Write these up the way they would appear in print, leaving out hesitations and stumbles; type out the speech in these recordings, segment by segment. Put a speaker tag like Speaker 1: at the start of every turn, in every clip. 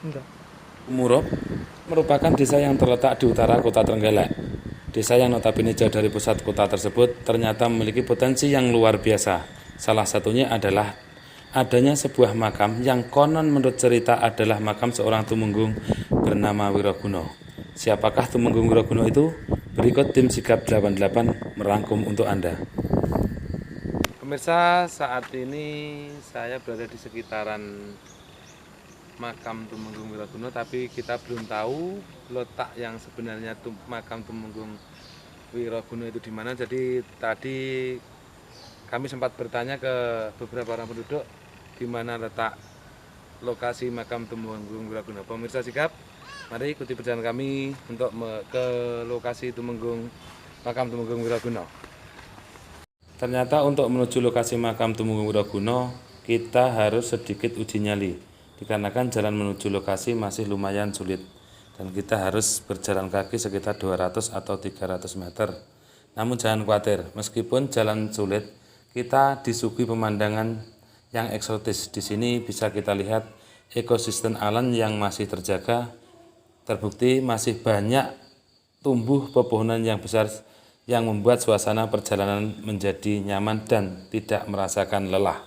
Speaker 1: Enggak.
Speaker 2: Umurob merupakan desa yang terletak di utara kota Trenggalek. Desa yang notabene jauh dari pusat kota tersebut ternyata memiliki potensi yang luar biasa. Salah satunya adalah adanya sebuah makam yang konon menurut cerita adalah makam seorang tumenggung bernama Wiroguno. Siapakah tumenggung Wiroguno itu? Berikut tim Sigap 88 merangkum untuk Anda. Pemirsa, saat ini saya berada di sekitaran makam Tumenggung Wiroguno, tapi kita belum tahu letak yang sebenarnya makam Tumenggung Wiroguno itu di mana. Jadi tadi kami sempat bertanya ke beberapa orang penduduk di mana letak lokasi makam Tumenggung Wiroguno. Pemirsa Sigap, mari ikuti perjalanan kami untuk ke lokasi makam Tumenggung Wiroguno. Ternyata untuk menuju lokasi makam Tumenggung Wiroguno, kita harus sedikit uji nyali, dikarenakan jalan menuju lokasi masih lumayan sulit, dan kita harus berjalan kaki sekitar 200 atau 300 meter. Namun jangan khawatir, meskipun jalan sulit, kita disuguhi pemandangan yang eksotis. Di sini bisa kita lihat ekosistem alam yang masih terjaga, terbukti masih banyak tumbuh pepohonan yang besar yang membuat suasana perjalanan menjadi nyaman dan tidak merasakan lelah.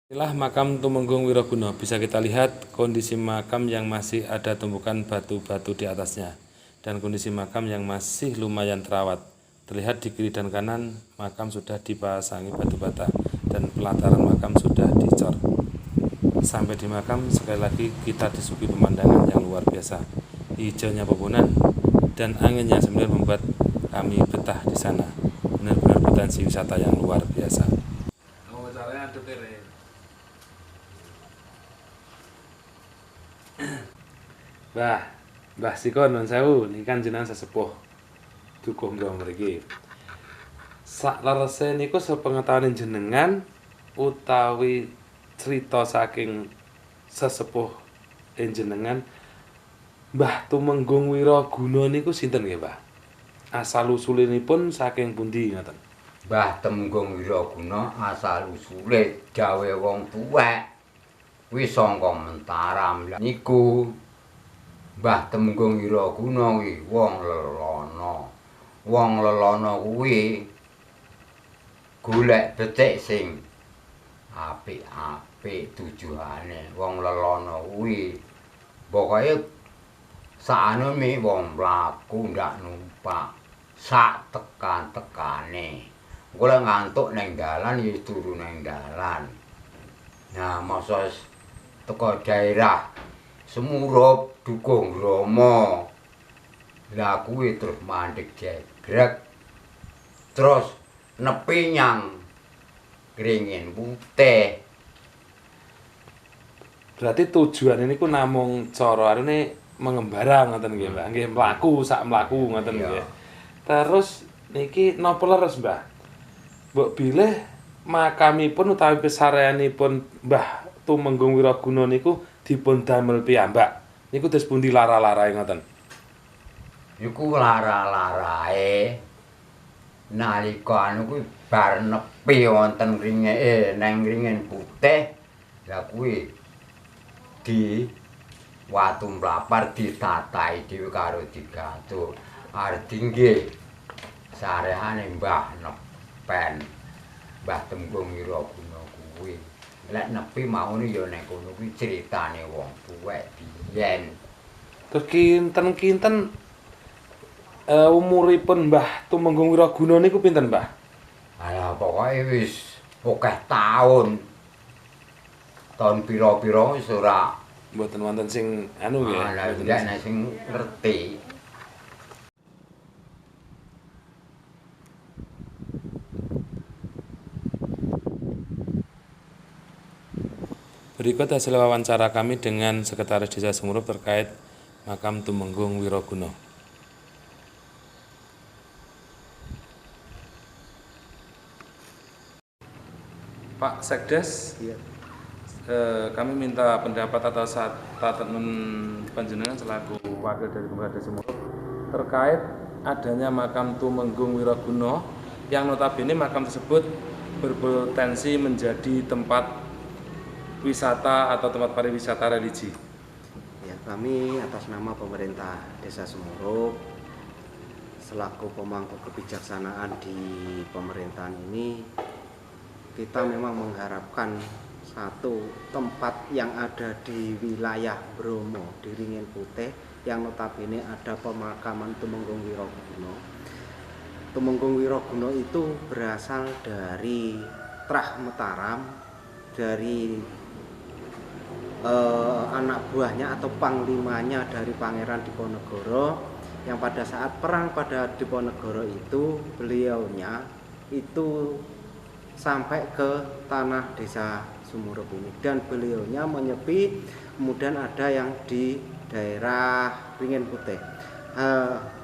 Speaker 2: Inilah makam Tumenggung Wiroguno. Bisa kita lihat kondisi makam yang masih ada tumpukan batu-batu di atasnya dan kondisi makam yang masih lumayan terawat. Terlihat di kiri dan kanan makam sudah dipasangi batu bata dan pelataran makam sudah dicor. Sampai di makam, sekali lagi kita disuguhi pemandangan yang luar biasa. Hijaunya pepohonan dan angin yang semburat membuat kami betah di sana. Benar-benar potensi wisata yang luar biasa. Oh, caranya ada tere. Mbah Sikon nun sewu, niki kan jenengan sesepuh dukuh mriki mriki. Saklerese niku sepengetahuan jenengan utawi cerita saking sesepuh jenengan, Mbah Tumenggung Wiroguno niku sinten nggih, Mbah? Asal usulinipun saking pundi ngoten?
Speaker 3: Mbah Tumenggung Wiroguno asal usule gawe wong tuwek kuwi saka Mataram. Niku Mbah Tumenggung Wiroguno kuwi wong lelono. Wong lelono kuwi golek betik sing apik-apik tujuane. Wong lelono kuwi pokoke sakane wong mlaku ndak numpak sak tekan-tekane. Kula ngantuk neng dalan ya turu neng dalan. Nah, masa teko daerah Semurup Dukung Romo. Lah kuwi terus mandeg jegrek. Terus nepi nyang Kringin Putih.
Speaker 2: Berarti tujuan ini ku namung cara arene mengembara ngoten nggih, Mbak. Nggih sak mlaku ngoten nggih. Terus niki napa leres, Mbah? Mbok bilih makamipun utawi pesareanipun Mbah Tumenggung Wiroguno niku dipun damel piyambak. Niku terus pundi lara-larae ngoten?
Speaker 3: Iku lara-larae nalika anu kuwi bar nepi wonten neng Kringin Putih. Lah kuwi di watu mlapar ditatahi dhewe karo digatur. Arep nggih sarehane Mbah Nepen. Mbah Tumenggung Wiroguno kuwi. Lek nepi maune ya nek kono kuwi critane wong tuwek biyen.
Speaker 2: Terus kinten-kinten umuripun Mbah Tumenggung Wiroguno niku pinten, Mbah?
Speaker 3: Alah pokoke wis akeh taun. Taun pira-pira wis ora
Speaker 2: Mboten wonten sing anu nggih.
Speaker 3: Lah ndak sing ngerti.
Speaker 2: Berikut hasil wawancara kami dengan Sekretaris Desa Semurup terkait makam Tumenggung Wiroguno. Pak Sekdes,
Speaker 1: Iya.
Speaker 2: kami minta pendapat atau statement panjenengan selaku wakil dari Pemerintah Desa Semurup terkait adanya makam Tumenggung Wiroguno yang notabene makam tersebut berpotensi menjadi tempat wisata atau tempat pariwisata religi?
Speaker 1: Ya, kami atas nama pemerintah Desa Semurup selaku pemangku kebijaksanaan di pemerintahan ini, kita memang mengharapkan satu tempat yang ada di wilayah Bromo di Ringin Putih yang notabene ada pemakaman Tumenggung Wiraguna. Tumenggung Wiraguna itu berasal dari Trah Mataram, dari anak buahnya atau panglimanya dari Pangeran Diponegoro, yang pada saat perang pada Diponegoro itu beliaunya itu sampai ke tanah Desa Semurup ini, dan beliaunya menyepi, kemudian ada yang di daerah Ringin Putih.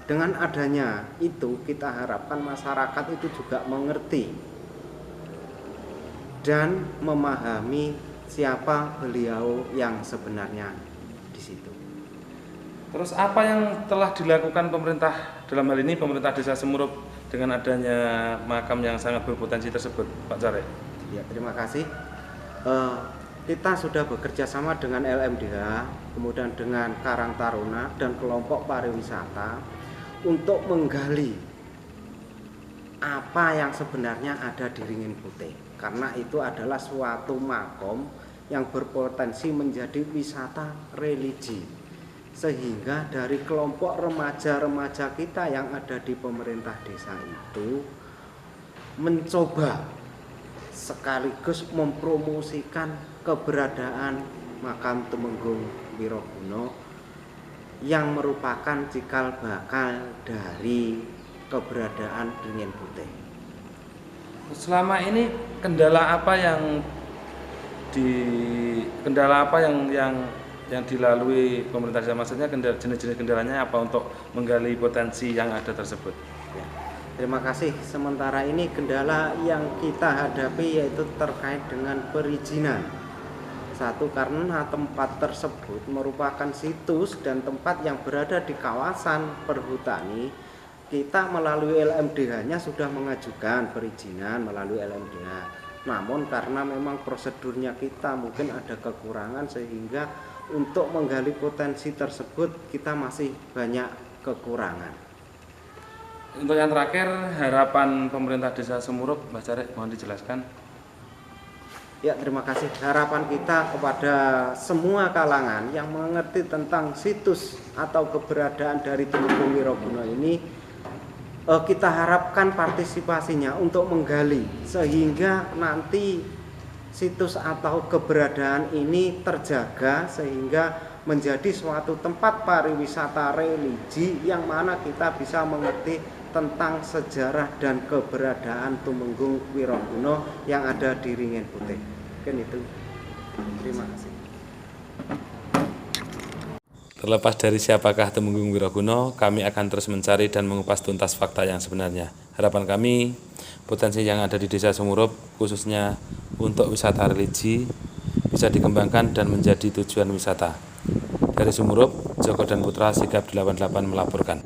Speaker 1: Dengan adanya itu kita harapkan masyarakat itu juga mengerti dan memahami siapa beliau yang sebenarnya di situ.
Speaker 2: Terus apa yang telah dilakukan pemerintah dalam hal ini pemerintah Desa Semurup dengan adanya makam yang sangat berpotensi tersebut, Pak Jarek?
Speaker 1: Ya, terima kasih. Kita sudah bekerja sama dengan LMDH, kemudian dengan Karang Taruna dan kelompok pariwisata untuk menggali apa yang sebenarnya ada di Ringin Putih, karena itu adalah suatu makom yang berpotensi menjadi wisata religi. Sehingga dari kelompok remaja-remaja kita yang ada di pemerintah desa itu mencoba sekaligus mempromosikan keberadaan makam Tumenggung Wiraguna yang merupakan cikal bakal dari keberadaan Ringin Putih.
Speaker 2: Selama ini kendala apa yang dilalui pemerintah desa, maksudnya jenis-jenis kendalanya apa untuk menggali potensi yang ada tersebut?
Speaker 1: Ya, terima kasih. Sementara ini kendala yang kita hadapi yaitu terkait dengan perizinan. Satu, karena tempat tersebut merupakan situs dan tempat yang berada di kawasan perhutani. Kita melalui LMDH-nya sudah mengajukan perizinan melalui LMDH. Namun karena memang prosedurnya kita mungkin ada kekurangan, sehingga untuk menggali potensi tersebut kita masih banyak kekurangan.
Speaker 2: Untuk yang terakhir, harapan pemerintah Desa Semurup, Mbak Jarek, mohon dijelaskan.
Speaker 1: Ya, terima kasih. Harapan kita kepada semua kalangan yang mengerti tentang situs atau keberadaan dari Tumenggung Wiraguna ini, kita harapkan partisipasinya untuk menggali sehingga nanti situs atau keberadaan ini terjaga sehingga menjadi suatu tempat pariwisata religi yang mana kita bisa mengerti tentang sejarah dan keberadaan Tumenggung Wiraguna yang ada di Ringin Putih. Mungkin itu. Terima kasih.
Speaker 2: Terlepas dari siapakah Tumenggung Wiraguna, kami akan terus mencari dan mengupas tuntas fakta yang sebenarnya. Harapan kami, potensi yang ada di Desa Semurup, khususnya untuk wisata religi, bisa dikembangkan dan menjadi tujuan wisata. Dari Semurup, Joko dan Putra, Sigap 88 melaporkan.